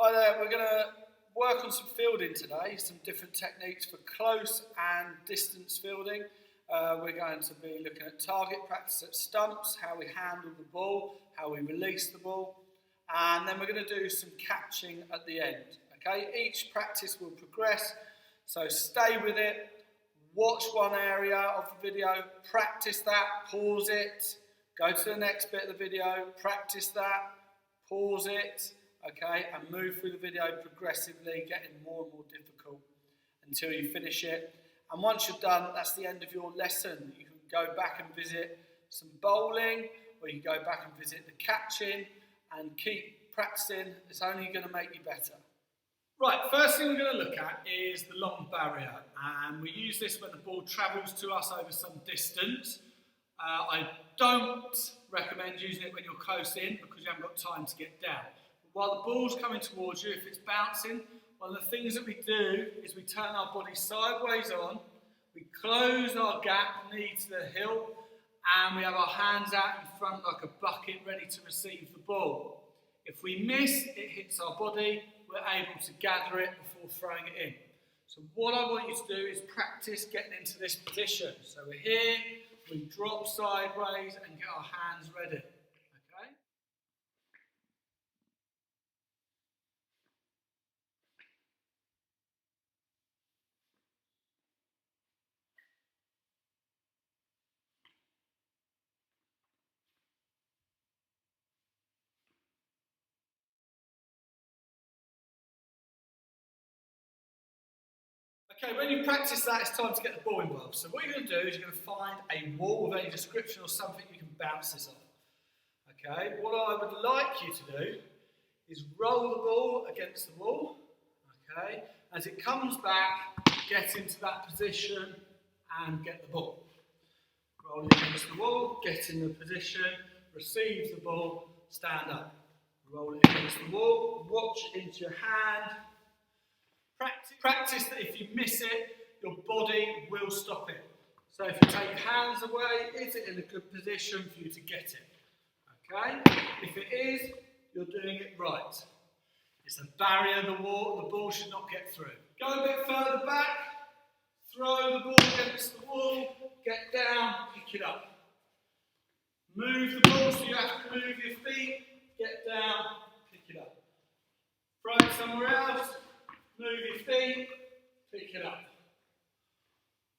Hi there, we're going to work on some fielding today, some different techniques for close and distance fielding. We're going to be looking at target practice at stumps, how we handle the ball, how we release the ball, and then we're going to do some catching at the end. Okay, each practice will progress, so stay with it, watch one area of the video, practice that, pause it, go to the next bit of the video, practice that, pause it, okay, and move through the video progressively, getting more and more difficult until you finish it. And once you're done, that's the end of your lesson. You can go back and visit some bowling, or you can go back and visit the catching, and keep practicing. It's only going to make you better. Right, first thing we're going to look at is the long barrier, and we use this when the ball travels to us over some distance. I don't recommend using it when you're close in because you haven't got time to get down. But while the ball's coming towards you, if it's bouncing, one of the things that we do is we turn our body sideways on, we close our gap, knee to the heel, and we have our hands out in front like a bucket ready to receive the ball. If we miss, it hits our body, we're able to gather it before throwing it in. So what I want you to do is practice getting into this position. So we're here, we drop sideways and get our hands ready. Okay? Okay, when you practice that, it's time to get the ball involved. So what you're going to do is you're going to find a wall of any description or something you can bounce this off. Okay, what I would like you to do is roll the ball against the wall. Okay, as it comes back, get into that position and get the ball. Roll it against the wall, get in the position, receive the ball, stand up. Roll it against the wall, watch it into your hand. Practice that if you miss it, your body will stop it. So if you take your hands away, is it in a good position for you to get it? Okay? If it is, you're doing it right. It's a barrier, the ball should not get through. Go a bit further back, throw the ball against the wall, get down, pick it up. Move the ball so you have to move your feet, get down, pick it up. Throw it somewhere else. Move your feet, pick it up.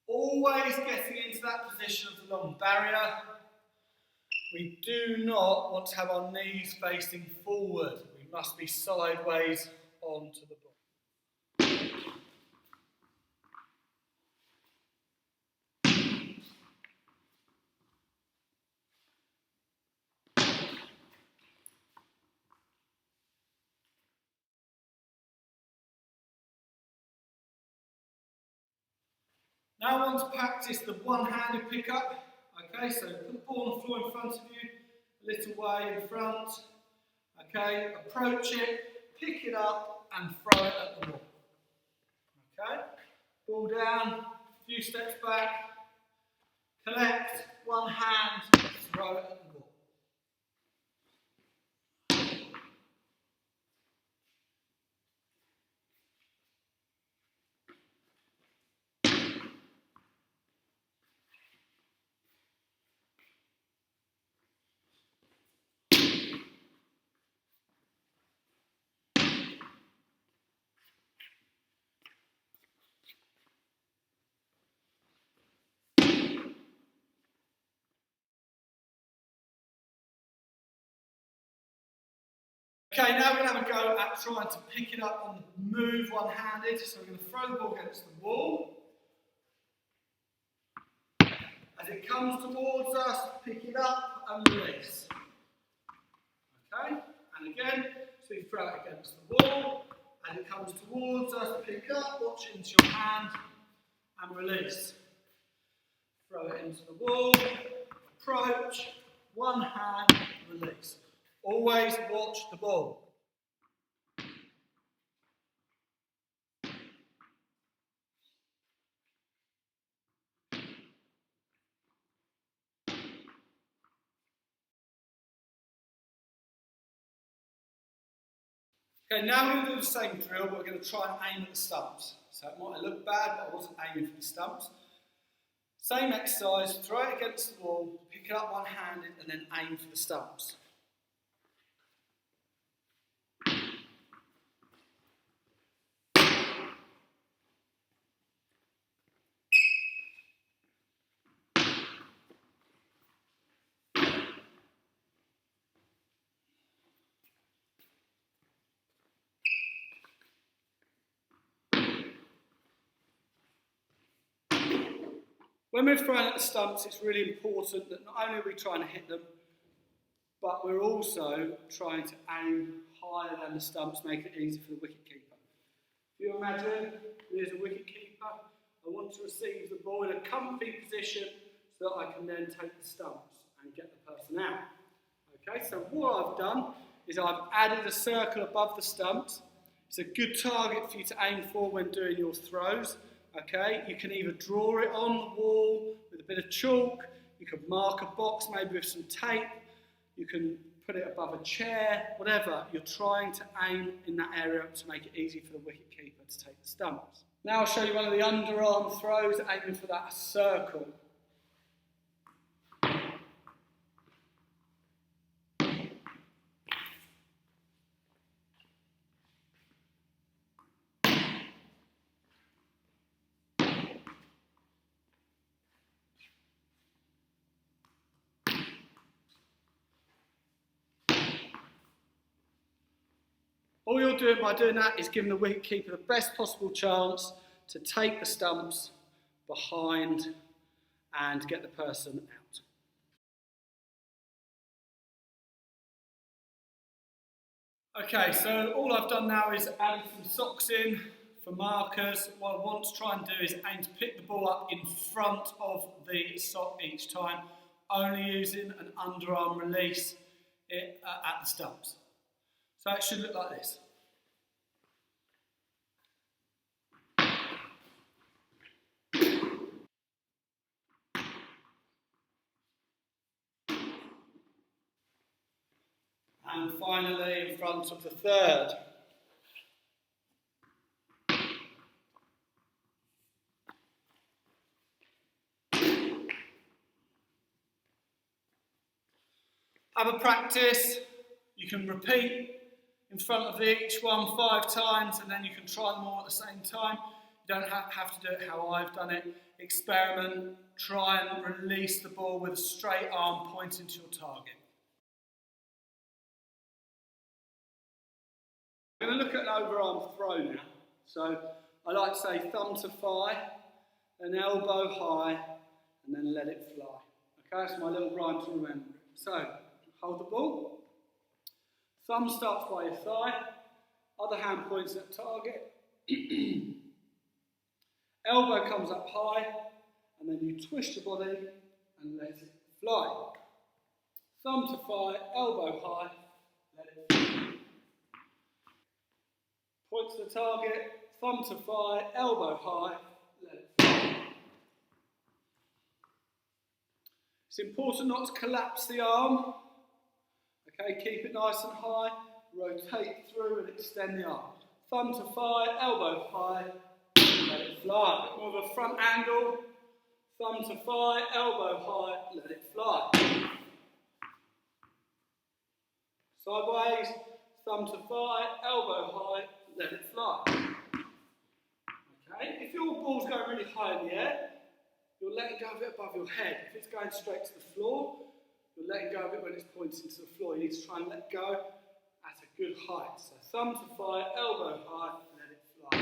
Always getting into that position of the long barrier. We do not want to have our knees facing forward. We must be sideways onto the ball. Now I want to practice the one-handed pickup. Okay, so put the ball on the floor in front of you, a little way in front. Okay, approach it, pick it up and throw it at the wall. Okay, ball down, a few steps back, collect, one hand, throw it at the wall. Okay, now we're going to have a go at trying to pick it up on the move one-handed. So we're going to throw the ball against the wall. As it comes towards us, pick it up and release. Okay, and again, so you throw it against the wall. As it comes towards us, pick up, watch it into your hand and release. Throw it into the wall, approach, one hand, release. Always watch the ball. Okay, now we're going to do the same drill, but we're going to try and aim at the stumps. So it might look bad, but I wasn't aiming for the stumps. Same exercise, throw it against the wall, pick it up one-handed, and then aim for the stumps. When we're throwing at the stumps, it's really important that not only are we trying to hit them, but we're also trying to aim higher than the stumps, make it easy for the wicket keeper. If you imagine me as a wicket keeper, I want to receive the ball in a comfy position so that I can then take the stumps and get the person out. Okay, so what I've done is I've added a circle above the stumps. It's a good target for you to aim for when doing your throws. Okay, you can either draw it on the wall with a bit of chalk, you can mark a box maybe with some tape, you can put it above a chair, whatever. You're trying to aim in that area to make it easy for the wicket keeper to take the stumps. Now I'll show you one of the underarm throws, aiming for that circle. All you're doing by doing that is giving the wicket keeper the best possible chance to take the stumps behind and get the person out. Okay, so all I've done now is added some socks in for markers. What I want to try and do is aim to pick the ball up in front of the sock each time, only using an underarm release at the stumps. So it should look like this. And finally in front of the third. Have a practice. You can repeat in front of each one 5 times, and then you can try them all at the same time. You don't have to do it how I've done it. Experiment, try and release the ball with a straight arm pointing to your target. I'm going to look at an overarm throw now. So I like to say thumb to thigh, an elbow high, and then let it fly. Okay, that's my little rhyme to remember. So hold the ball. Thumb starts by your thigh, other hand points at target. Elbow comes up high, and then you twist your body and let it fly. Thumb to thigh, elbow high, let it fly. Point to the target, thumb to thigh, elbow high, let it fly. It's important not to collapse the arm. Okay, keep it nice and high, rotate through and extend the arm. Thumb to thigh, elbow high, let it fly. More of a front angle, thumb to thigh, elbow high, let it fly. Sideways, thumb to thigh, elbow high, let it fly. Okay, if your ball's going really high in the air, you're letting go of it above your head. If it's going straight to the floor, you're letting go of it when it's pointing to the floor. You need to try and let go at a good height. So thumb to thigh, elbow high, let it fly.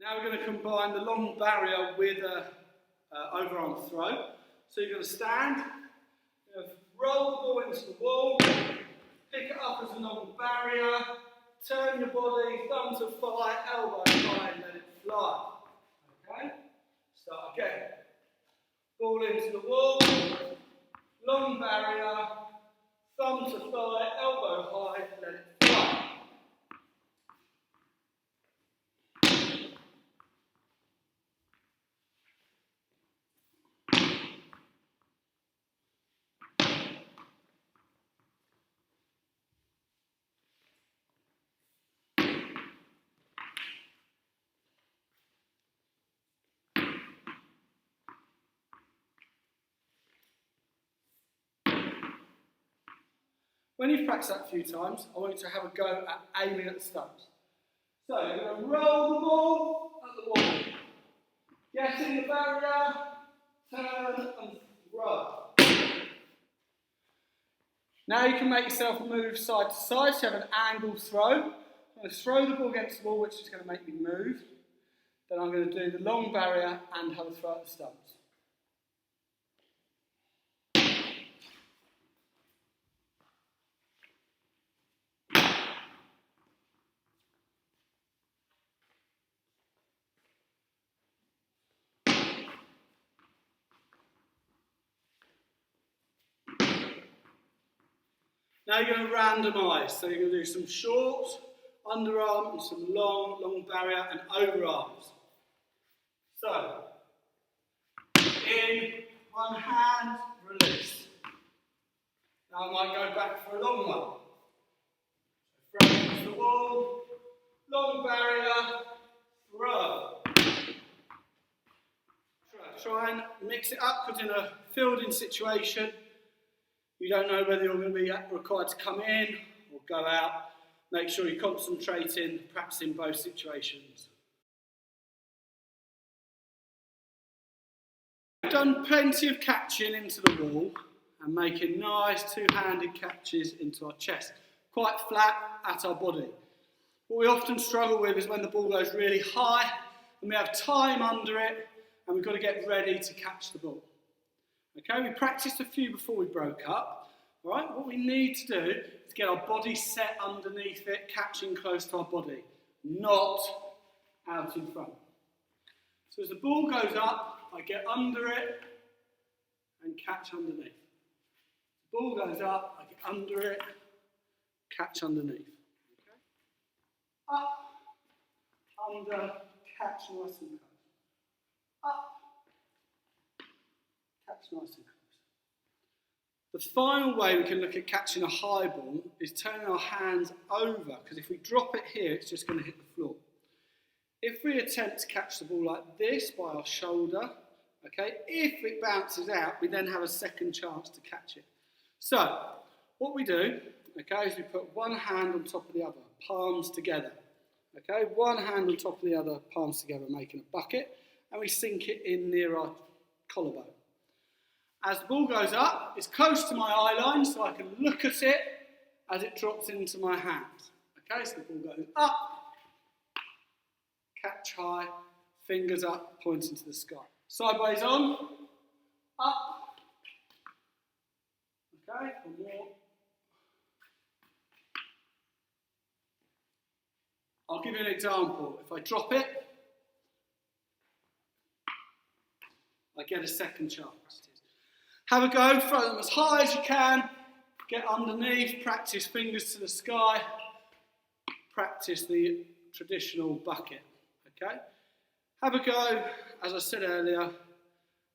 Now we're going to combine the long barrier with an overarm throw. So you're going to stand, roll the ball into the wall, pick it up as a long barrier, turn your body, thumb to thigh, elbow high, and let it fly. Okay? Start again. Ball into the wall, long barrier, thumb to thigh, elbow high, let it fly. When you've practiced that a few times, I want you to have a go at aiming at the stumps. So you're going to roll the ball at the wall. Get in the barrier, turn and throw. Now you can make yourself move side to side, so you have an angled throw. I'm going to throw the ball against the wall, which is going to make me move. Then I'm going to do the long barrier and have a throw at the stumps. Now you're going to randomise, so you're going to do some short underarm and some long barrier and overarms. So, in one hand, release. Now I might go back for a long one. Throw against the wall, long barrier, throw. Try and mix it up, because in a fielding situation, you don't know whether you're going to be required to come in or go out. Make sure you're concentrating, practicing both situations. I've done plenty of catching into the wall and making nice two-handed catches into our chest, quite flat at our body. What we often struggle with is when the ball goes really high and we have time under it and we've got to get ready to catch the ball. Okay, we practiced a few before we broke up. All right, what we need to do is get our body set underneath it, catching close to our body, not out in front. So as the ball goes up, I get under it and catch underneath. The ball goes up, I get under it, catch underneath. Okay? Up, under, catch nice and close. Up, catch nice and close. The final way we can look at catching a high ball is turning our hands over, because if we drop it here, it's just going to hit the floor. If we attempt to catch the ball like this by our shoulder, okay, if it bounces out, we then have a second chance to catch it. So, what we do, okay, is we put one hand on top of the other, palms together. Okay, one hand on top of the other, palms together, making a bucket, and we sink it in near our collarbone. As the ball goes up, it's close to my eye line, so I can look at it as it drops into my hand. Okay, so the ball goes up, catch high, fingers up, pointing to the sky. Sideways on, up, okay, one more. I'll give you an example. If I drop it, I get a second chance. Have a go, throw them as high as you can, get underneath, practice fingers to the sky, practice the traditional bucket, okay? Have a go, as I said earlier,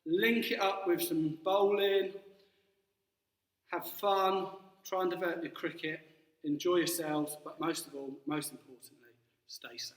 link it up with some bowling, have fun, try and develop your cricket, enjoy yourselves, but most of all, most importantly, stay safe.